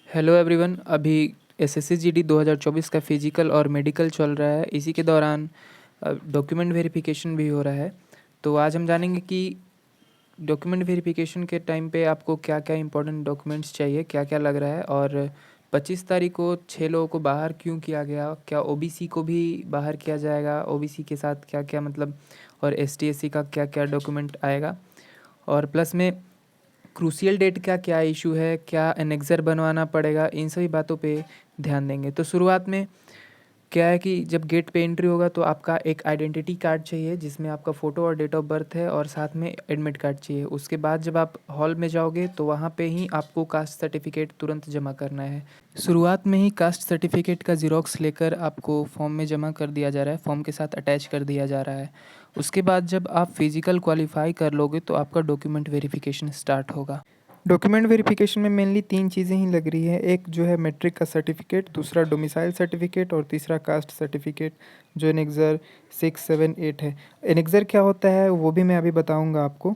Hello everyone. अभी SSC GD 2024 का physical और मेडिकल चल रहा है। इसी के दौरान डॉक्यूमेंट वेरिफिकेशन भी हो रहा है। तो आज हम जानेंगे कि डॉक्यूमेंट वेरिफिकेशन के टाइम पे आपको क्या क्या इंपॉर्टेंट डॉक्यूमेंट्स चाहिए, क्या क्या लग रहा है, और 25 तारीख को 6 लोगों को बाहर क्यों किया गया, क्या ओबीसी को भी बाहर किया जाएगा, ओबीसी के साथ क्या क्या मतलब, और एसटी एससी का क्या क्या डॉक्यूमेंट आएगा, और प्लस में क्रूशियल डेट का क्या इशू है, क्या एनेक्सर बनवाना पड़ेगा, इन सभी बातों पे ध्यान देंगे। तो शुरुआत में क्या है कि जब गेट पे एंट्री होगा तो आपका एक आइडेंटिटी कार्ड चाहिए जिसमें आपका फ़ोटो और डेट ऑफ बर्थ है, और साथ में एडमिट कार्ड चाहिए। उसके बाद जब आप हॉल में जाओगे तो वहाँ पे ही आपको कास्ट सर्टिफिकेट तुरंत जमा करना है। शुरुआत में ही कास्ट सर्टिफिकेट का ज़ेरॉक्स लेकर आपको फॉर्म में जमा कर दिया जा रहा है, फॉर्म के साथ अटैच कर दिया जा रहा है। उसके बाद जब आप फिजिकल क्वालिफाई कर लोगे तो आपका डॉक्यूमेंट वेरिफिकेशन स्टार्ट होगा। डॉक्यूमेंट वेरिफिकेशन में मेनली 3 चीज़ें ही लग रही है। एक जो है मैट्रिक का सर्टिफिकेट, दूसरा डोमिसाइल सर्टिफिकेट, और तीसरा कास्ट सर्टिफिकेट जो एनेक्सर 6, 7, 8 है। एनेक्सर क्या होता है वो भी मैं अभी बताऊंगा आपको।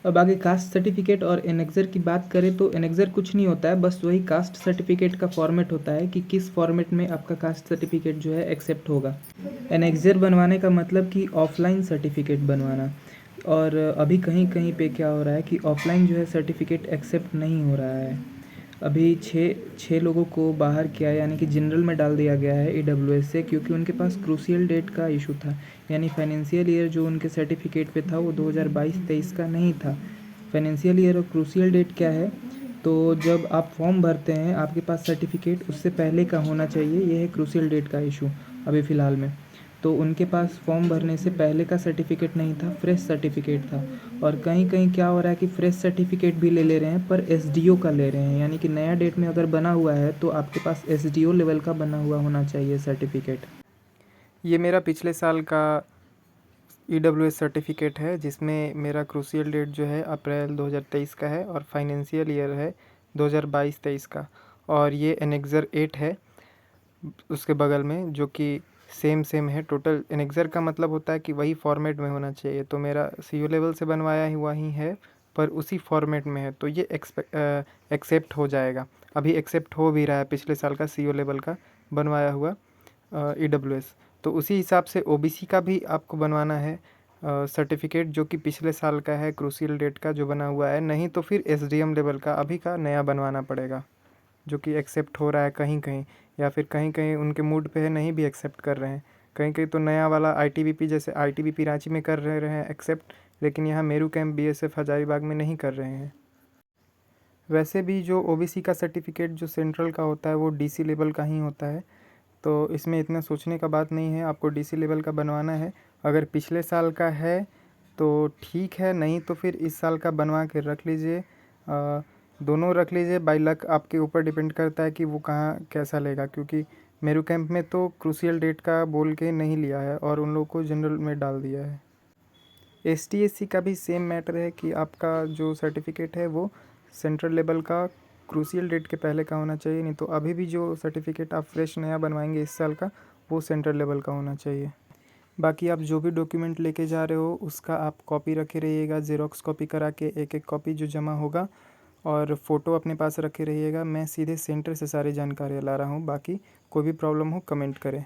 अब आगे कास्ट सर्टिफिकेट और एनेक्सर की बात करें तो एनेक्सर कुछ नहीं होता है, बस वही कास्ट सर्टिफिकेट का फॉर्मेट होता है कि किस फॉर्मेट में आपका कास्ट सर्टिफिकेट जो है एक्सेप्ट होगा। एनेक्सर बनवाने का मतलब कि ऑफलाइन सर्टिफिकेट बनवाना। और अभी कहीं कहीं पे क्या हो रहा है कि ऑफलाइन जो है सर्टिफिकेट एक्सेप्ट नहीं हो रहा है। अभी छः लोगों को बाहर किया है, यानी कि जनरल में डाल दिया गया है ईडब्ल्यूएस से, क्योंकि उनके पास क्रूशियल डेट का इशू था। यानी फाइनेंशियल ईयर जो उनके सर्टिफिकेट पे था वो 2022-23 का नहीं था। फाइनेंशियल ईयर और क्रूशियल डेट क्या है, तो जब आप फॉर्म भरते हैं आपके पास सर्टिफिकेट उससे पहले का होना चाहिए। ये है क्रूशियल डेट का इशू अभी फ़िलहाल में। तो उनके पास फॉर्म भरने से पहले का सर्टिफिकेट नहीं था, फ्रेश सर्टिफिकेट था। और कहीं कहीं क्या हो रहा है कि फ्रेश सर्टिफिकेट भी ले ले रहे हैं पर एसडीओ का ले रहे हैं, यानी कि नया डेट में अगर बना हुआ है तो आपके पास एसडीओ लेवल का बना हुआ होना चाहिए सर्टिफिकेट। ये मेरा पिछले साल का ईडब्ल्यूएस सर्टिफिकेट है जिसमें मेरा क्रूशियल डेट जो है अप्रैल 2023 का है और फाइनेंशियल ईयर है 2022-23 का। और ये एनेक्सर 8 है उसके बगल में, जो कि सेम है। टोटल एनेक्सर का मतलब होता है कि वही फॉर्मेट में होना चाहिए। तो मेरा सीओ लेवल से बनवाया हुआ ही है पर उसी फॉर्मेट में है, तो ये एक्सेप्ट हो जाएगा। अभी एक्सेप्ट हो भी रहा है पिछले साल का सीओ लेवल का बनवाया हुआ ईडब्ल्यूएस। तो उसी हिसाब से ओबीसी का भी आपको बनवाना है सर्टिफिकेट, जो कि पिछले साल का है क्रूशियल डेट का जो बना हुआ है। नहीं तो फिर एसडीएम लेवल का अभी का नया बनवाना पड़ेगा, जो कि एक्सेप्ट हो रहा है कहीं कहीं, या फिर कहीं कहीं उनके मूड पे है नहीं भी एक्सेप्ट कर रहे हैं। कहीं कहीं तो नया वाला आईटीबीपी, जैसे आईटीबीपी रांची में कर रहे हैं एक्सेप्ट, लेकिन यहाँ मेरू कैंप बीएसएफ हजारीबाग में नहीं कर रहे हैं। वैसे भी जो ओबीसी का सर्टिफिकेट जो सेंट्रल का होता है वो डीसी लेवल का ही होता है, तो इसमें इतना सोचने का बात नहीं है। आपको डीसी लेवल का बनवाना है। अगर पिछले साल का है तो ठीक है, नहीं तो फिर इस साल का बनवा के रख लीजिए। दोनों रख लीजिए, बाई लक आपके ऊपर डिपेंड करता है कि वो कहाँ कैसा लेगा, क्योंकि मेरू कैंप में तो क्रूशियल डेट का बोल के नहीं लिया है और उन लोगों को जनरल में डाल दिया है। एसटी एससी का भी सेम मैटर है कि आपका जो सर्टिफिकेट है वो सेंट्रल लेवल का क्रूशियल डेट के पहले का होना चाहिए। नहीं तो अभी भी जो सर्टिफिकेट आप फ्रेश नया बनवाएंगे इस साल का, वो सेंट्रल लेवल का होना चाहिए। बाकी आप जो भी डॉक्यूमेंट लेके जा रहे हो उसका आप कॉपी रखे रहिएगा, ज़ेरॉक्स कॉपी करा के एक एक कॉपी जो जमा होगा, और फ़ोटो अपने पास रखे रहिएगा। मैं सीधे सेंटर से सारी जानकारियाँ ला रहा हूँ। बाकी कोई भी प्रॉब्लम हो कमेंट करें।